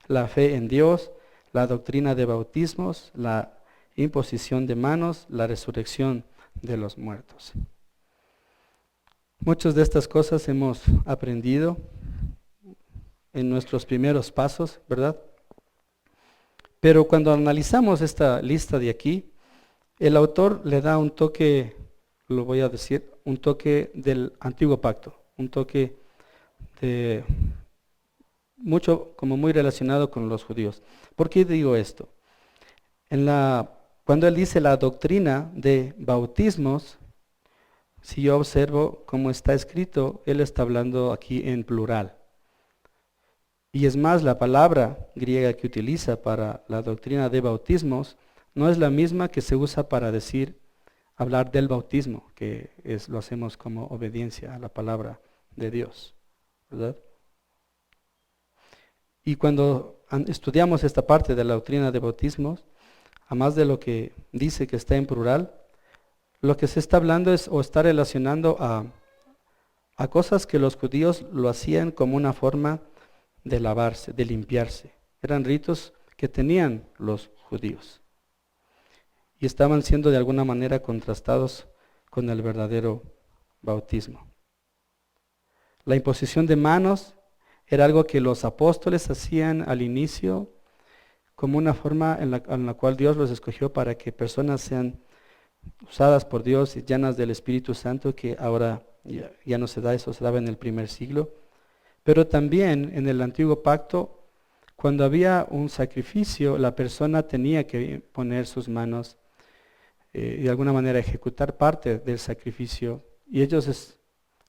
la fe en Dios, la doctrina de bautismos, la imposición de manos, la resurrección de los muertos. Muchas de estas cosas hemos aprendido en nuestros primeros pasos, ¿verdad? Pero cuando analizamos esta lista de aquí, el autor le da un toque, lo voy a decir, un toque del antiguo pacto, un toque de mucho, como muy relacionado con los judíos. ¿Por qué digo esto? Cuando él dice la doctrina de bautismos, si yo observo cómo está escrito, él está hablando aquí en plural. Y es más, la palabra griega que utiliza para la doctrina de bautismos no es la misma que se usa para hablar del bautismo, que lo hacemos como obediencia a la palabra de Dios, ¿verdad? Y cuando estudiamos esta parte de la doctrina de bautismos, a más de lo que dice que está en plural, lo que se está hablando es o está relacionando a cosas que los judíos lo hacían como una forma de lavarse, de limpiarse. Eran ritos que tenían los judíos y estaban siendo de alguna manera contrastados con el verdadero bautismo. La imposición de manos era algo que los apóstoles hacían al inicio como una forma en la cual Dios los escogió para que personas sean usadas por Dios y llenas del Espíritu Santo, que ahora ya no se da, eso se daba en el primer siglo. Pero también en el antiguo pacto, cuando había un sacrificio, la persona tenía que poner sus manos y de alguna manera ejecutar parte del sacrificio. Y ellos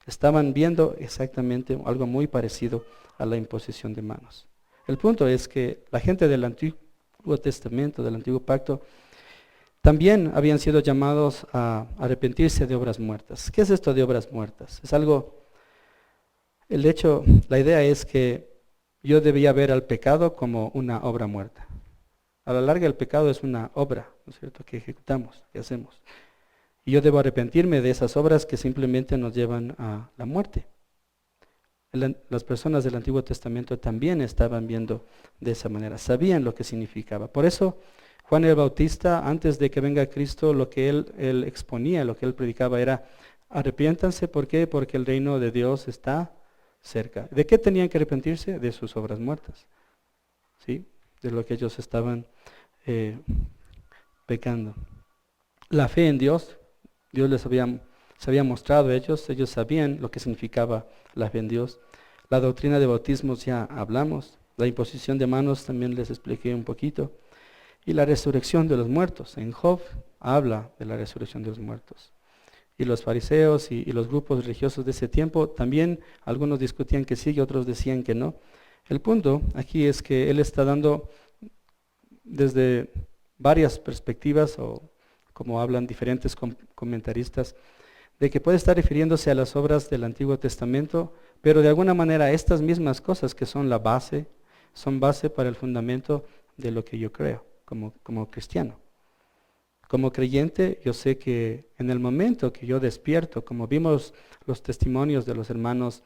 estaban viendo exactamente algo muy parecido a la imposición de manos. El punto es que la gente del Antiguo Testamento, del Antiguo Pacto, también habían sido llamados a arrepentirse de obras muertas. ¿Qué es esto de obras muertas? Es algo, la idea es que yo debía ver al pecado como una obra muerta. A la larga el pecado es una obra, ¿no es cierto?, que ejecutamos, que hacemos. Y yo debo arrepentirme de esas obras que simplemente nos llevan a la muerte. Las personas del Antiguo Testamento también estaban viendo de esa manera, sabían lo que significaba. Por eso Juan el Bautista, antes de que venga Cristo, lo que él exponía, lo que él predicaba era: arrepiéntanse. ¿Por qué? Porque el reino de Dios está cerca. ¿De qué tenían que arrepentirse? De sus obras muertas, ¿sí? De lo que ellos estaban pecando. La fe en Dios, Dios se había mostrado a ellos sabían lo que significaba la fe en Dios. La doctrina de bautismos ya hablamos, la imposición de manos también les expliqué un poquito. Y la resurrección de los muertos. En Job habla de la resurrección de los muertos. Y los fariseos y los grupos religiosos de ese tiempo también, algunos discutían que sí y otros decían que no. El punto aquí es que él está dando desde varias perspectivas, o como hablan diferentes comentaristas, de que puede estar refiriéndose a las obras del Antiguo Testamento, pero de alguna manera estas mismas cosas que son la base, son base para el fundamento de lo que yo creo como cristiano. Como creyente, yo sé que en el momento que yo despierto, como vimos los testimonios de los hermanos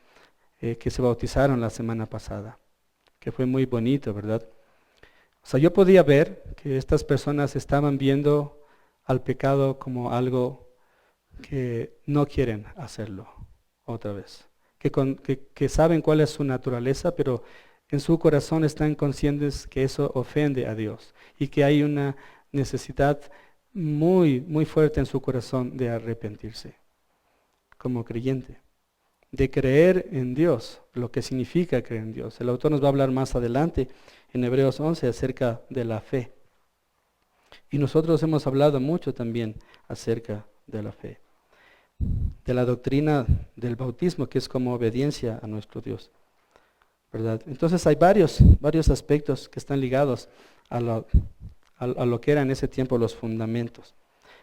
que se bautizaron la semana pasada, que fue muy bonito, ¿verdad? O sea, yo podía ver que estas personas estaban viendo al pecado como algo que no quieren hacerlo otra vez, que saben cuál es su naturaleza, pero en su corazón están conscientes que eso ofende a Dios y que hay una necesidad muy, muy fuerte en su corazón de arrepentirse como creyente, de creer en Dios, lo que significa creer en Dios. El autor nos va a hablar más adelante en Hebreos 11 acerca de la fe. Y nosotros hemos hablado mucho también acerca de la fe, de la doctrina del bautismo, que es como obediencia a nuestro Dios, ¿verdad? Entonces hay varios aspectos que están ligados a lo que eran en ese tiempo los fundamentos.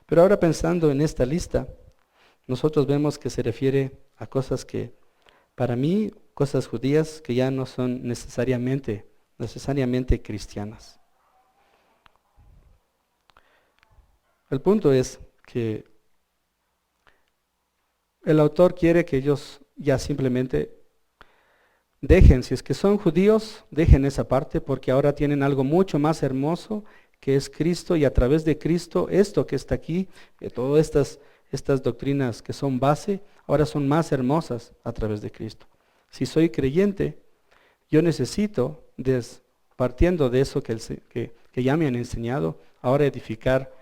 Pero ahora pensando en esta lista, nosotros vemos que se refiere a cosas que, para mí, cosas judías que ya no son necesariamente cristianas. El punto es que el autor quiere que ellos ya simplemente dejen, si es que son judíos, dejen esa parte, porque ahora tienen algo mucho más hermoso, que es Cristo, y a través de Cristo, esto que está aquí, todas estas doctrinas que son base, ahora son más hermosas a través de Cristo. Si soy creyente, yo necesito, partiendo de eso que ya me han enseñado, ahora edificar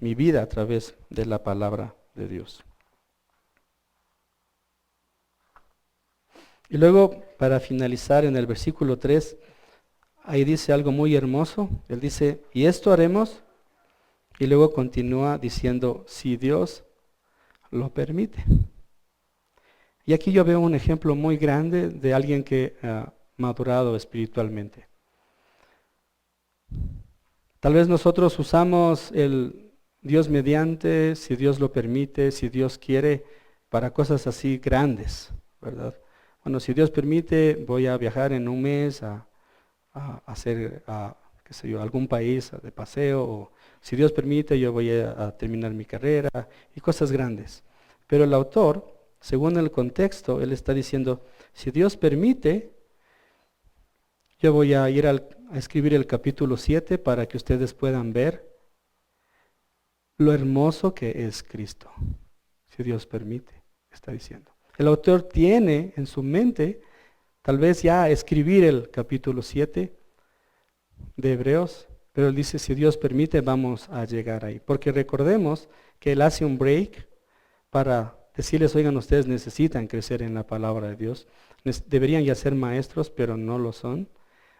mi vida a través de la palabra de Dios. Y luego, para finalizar en el versículo 3, ahí dice algo muy hermoso. Él dice: y esto haremos, y luego continúa diciendo: si Dios lo permite. Y aquí yo veo un ejemplo muy grande de alguien que ha madurado espiritualmente. Tal vez nosotros usamos el Dios mediante, si Dios lo permite, si Dios quiere, para cosas así grandes, ¿verdad? Bueno, si Dios permite, voy a viajar en un mes a a hacer, qué sé yo, algún país de paseo, o si Dios permite, yo voy a terminar mi carrera, y cosas grandes. Pero el autor, según el contexto, él está diciendo, si Dios permite, yo voy a ir a escribir el capítulo 7 para que ustedes puedan ver lo hermoso que es Cristo, si Dios permite, está diciendo. El autor tiene en su mente, tal vez ya escribir el capítulo 7 de Hebreos, pero él dice, si Dios permite, vamos a llegar ahí. Porque recordemos que él hace un break para decirles, oigan, ustedes necesitan crecer en la palabra de Dios. Deberían ya ser maestros, pero no lo son.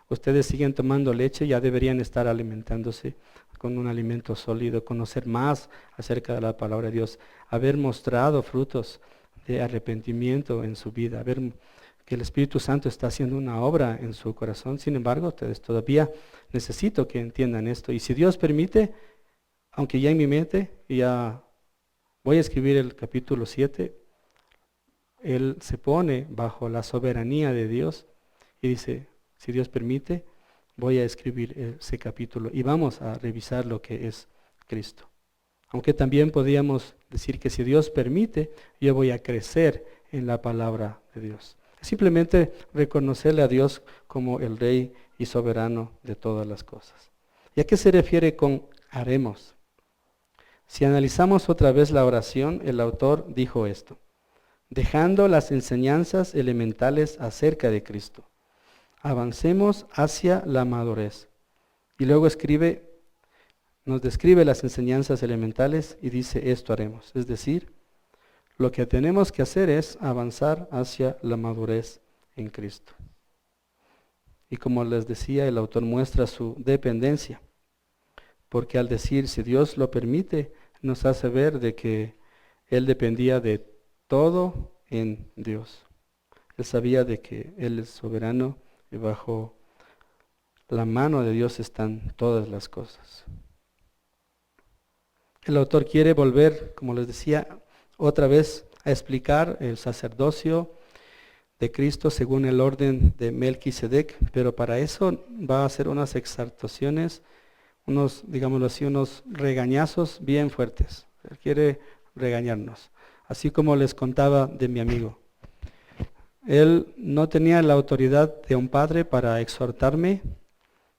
Ustedes siguen tomando leche, ya deberían estar alimentándose con un alimento sólido, conocer más acerca de la palabra de Dios, haber mostrado frutos de arrepentimiento en su vida, ver que el Espíritu Santo está haciendo una obra en su corazón. Sin embargo, ustedes todavía necesito que entiendan esto. Y si Dios permite, aunque ya en mi mente, ya voy a escribir el capítulo 7, él se pone bajo la soberanía de Dios y dice, si Dios permite, voy a escribir ese capítulo y vamos a revisar lo que es Cristo. Aunque también podríamos decir que si Dios permite, yo voy a crecer en la palabra de Dios. Simplemente reconocerle a Dios como el Rey y soberano de todas las cosas. ¿Y a qué se refiere con haremos? Si analizamos otra vez la oración, el autor dijo esto, dejando las enseñanzas elementales acerca de Cristo, avancemos hacia la madurez. Y luego nos describe las enseñanzas elementales y dice, esto haremos. Es decir, lo que tenemos que hacer es avanzar hacia la madurez en Cristo. Y como les decía, el autor muestra su dependencia, porque al decir, si Dios lo permite, nos hace ver de que él dependía de todo en Dios. Él sabía de que Él es soberano y bajo la mano de Dios están todas las cosas. El autor quiere volver, como les decía, otra vez a explicar el sacerdocio de Cristo según el orden de Melquisedec, pero para eso va a hacer unas exhortaciones, digámoslo así, unos regañazos bien fuertes. Él quiere regañarnos, así como les contaba de mi amigo. Él no tenía la autoridad de un padre para exhortarme,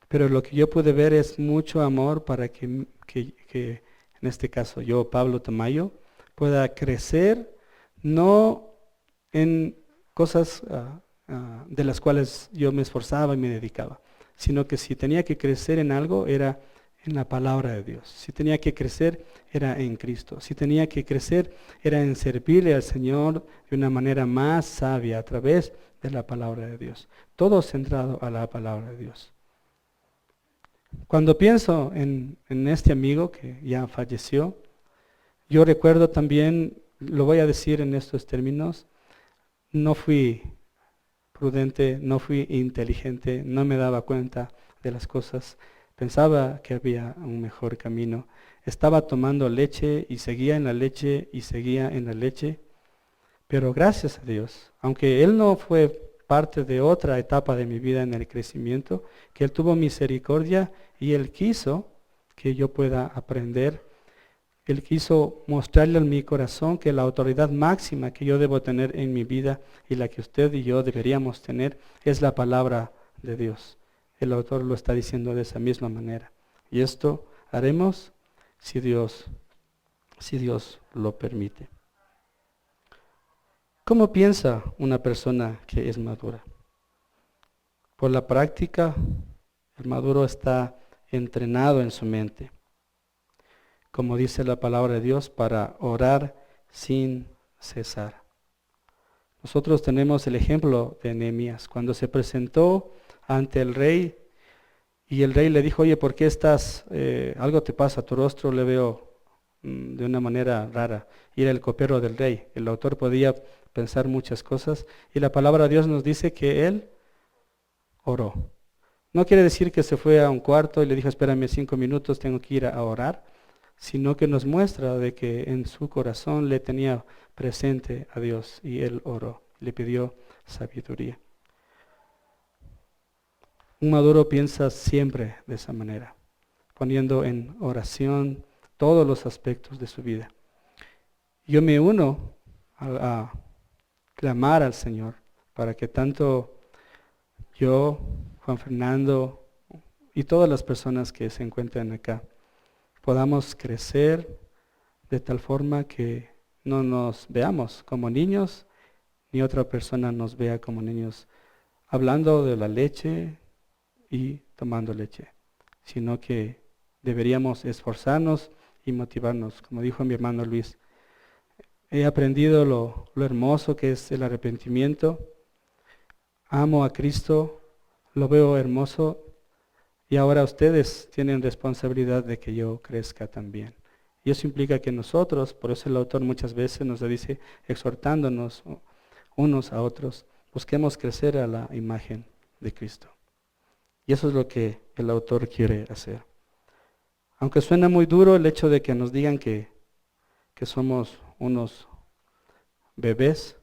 pero lo que yo pude ver es mucho amor para que en este caso yo, Pablo Tamayo, pueda crecer, no en cosas de las cuales yo me esforzaba y me dedicaba, sino que si tenía que crecer en algo era en la palabra de Dios. Si tenía que crecer era en Cristo. Si tenía que crecer era en servirle al Señor de una manera más sabia a través de la palabra de Dios. Todo centrado a la palabra de Dios. Cuando pienso en este amigo que ya falleció, yo recuerdo también, lo voy a decir en estos términos, no fui prudente, no fui inteligente, no me daba cuenta de las cosas. Pensaba que había un mejor camino. Estaba tomando leche y seguía en la leche y seguía en la leche. Pero gracias a Dios, aunque Él no fue parte de otra etapa de mi vida en el crecimiento, que Él tuvo misericordia y Él quiso que yo pueda aprender. Él quiso mostrarle en mi corazón que la autoridad máxima que yo debo tener en mi vida y la que usted y yo deberíamos tener es la palabra de Dios. El autor lo está diciendo de esa misma manera. Y esto haremos si Dios lo permite. ¿Cómo piensa una persona que es madura? Por la práctica, el maduro está entrenado en su mente, como dice la palabra de Dios, para orar sin cesar. Nosotros tenemos el ejemplo de Nehemías, cuando se presentó ante el rey y el rey le dijo, oye, ¿por qué estás, algo te pasa, tu rostro le veo de una manera rara? Y era el copero del rey. El autor podía pensar muchas cosas y la palabra de Dios nos dice que él oró. No quiere decir que se fue a un cuarto y le dijo, espérame 5 minutos, tengo que ir a orar, sino que nos muestra de que en su corazón le tenía presente a Dios y él oró, le pidió sabiduría. Un maduro piensa siempre de esa manera, poniendo en oración todos los aspectos de su vida. Yo me uno a clamar al Señor para que tanto yo, Juan Fernando y todas las personas que se encuentran acá podamos crecer de tal forma que no nos veamos como niños, ni otra persona nos vea como niños hablando de la leche y tomando leche, sino que deberíamos esforzarnos y motivarnos. Como dijo mi hermano Luis, he aprendido lo hermoso que es el arrepentimiento. Amo a Cristo, lo veo hermoso y ahora ustedes tienen responsabilidad de que yo crezca también. Y eso implica que nosotros, por eso el autor muchas veces nos dice, exhortándonos unos a otros, busquemos crecer a la imagen de Cristo. Y eso es lo que el autor quiere hacer. Aunque suena muy duro el hecho de que nos digan que somos unos bebés,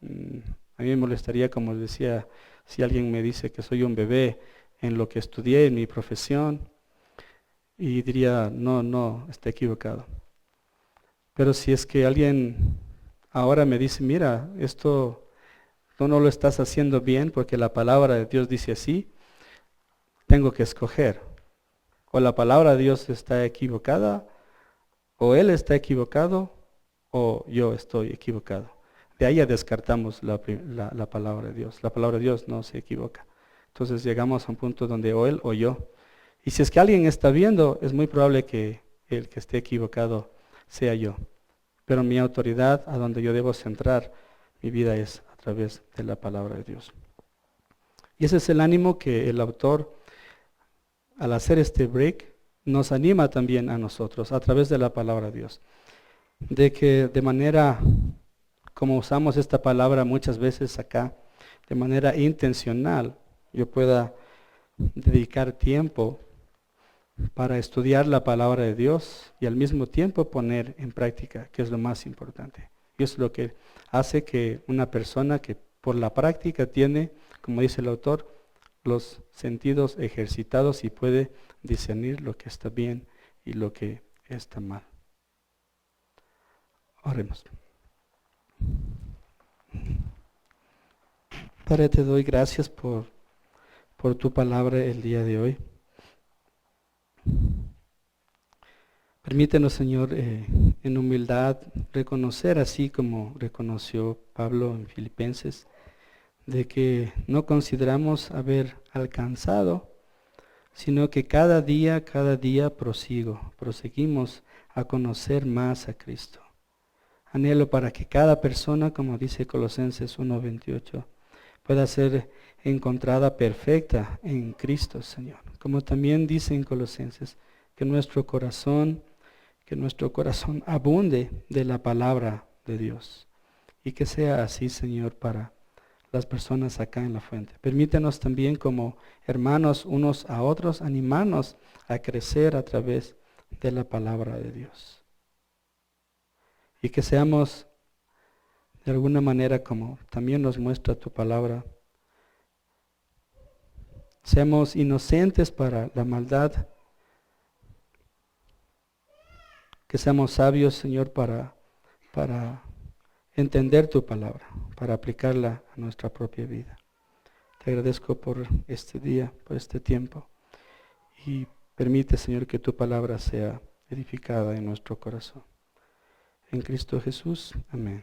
a mí me molestaría, como decía, si alguien me dice que soy un bebé en lo que estudié, en mi profesión, y diría, no, está equivocado. Pero si es que alguien ahora me dice, mira, esto tú no lo estás haciendo bien porque la palabra de Dios dice así, tengo que escoger. O la palabra de Dios está equivocada, o Él está equivocado, o yo estoy equivocado. De ahí ya descartamos la palabra de Dios. La palabra de Dios no se equivoca. Entonces llegamos a un punto donde o Él o yo. Y si es que alguien está viendo, es muy probable que el que esté equivocado sea yo. Pero mi autoridad, a donde yo debo centrar mi vida, es a través de la palabra de Dios. Y ese es el ánimo que el autor, al hacer este break, nos anima también a nosotros, a través de la palabra de Dios. De que de manera, como usamos esta palabra muchas veces acá, de manera intencional, yo pueda dedicar tiempo para estudiar la palabra de Dios y al mismo tiempo poner en práctica, que es lo más importante. Y es lo que hace que una persona que por la práctica tiene, como dice el autor, los sentidos ejercitados y puede discernir lo que está bien y lo que está mal. Oremos. Padre, te doy gracias por tu palabra el día de hoy. Permítenos, Señor, en humildad reconocer, así como reconoció Pablo en Filipenses, de que no consideramos haber alcanzado, sino que cada día proseguimos a conocer más a Cristo. Anhelo para que cada persona, como dice Colosenses 1:28, pueda ser encontrada perfecta en Cristo, Señor. Como también dice en Colosenses, que nuestro corazón abunde de la palabra de Dios. Y que sea así, Señor, para las personas acá en la fuente. Permítenos también como hermanos unos a otros animarnos a crecer a través de la palabra de Dios. Y que seamos de alguna manera, como también nos muestra tu palabra, seamos inocentes para la maldad, que seamos sabios, Señor, para entender tu palabra, para aplicarla a nuestra propia vida. Te agradezco por este día, por este tiempo, y permite, Señor, que tu palabra sea edificada en nuestro corazón. En Cristo Jesús, amén.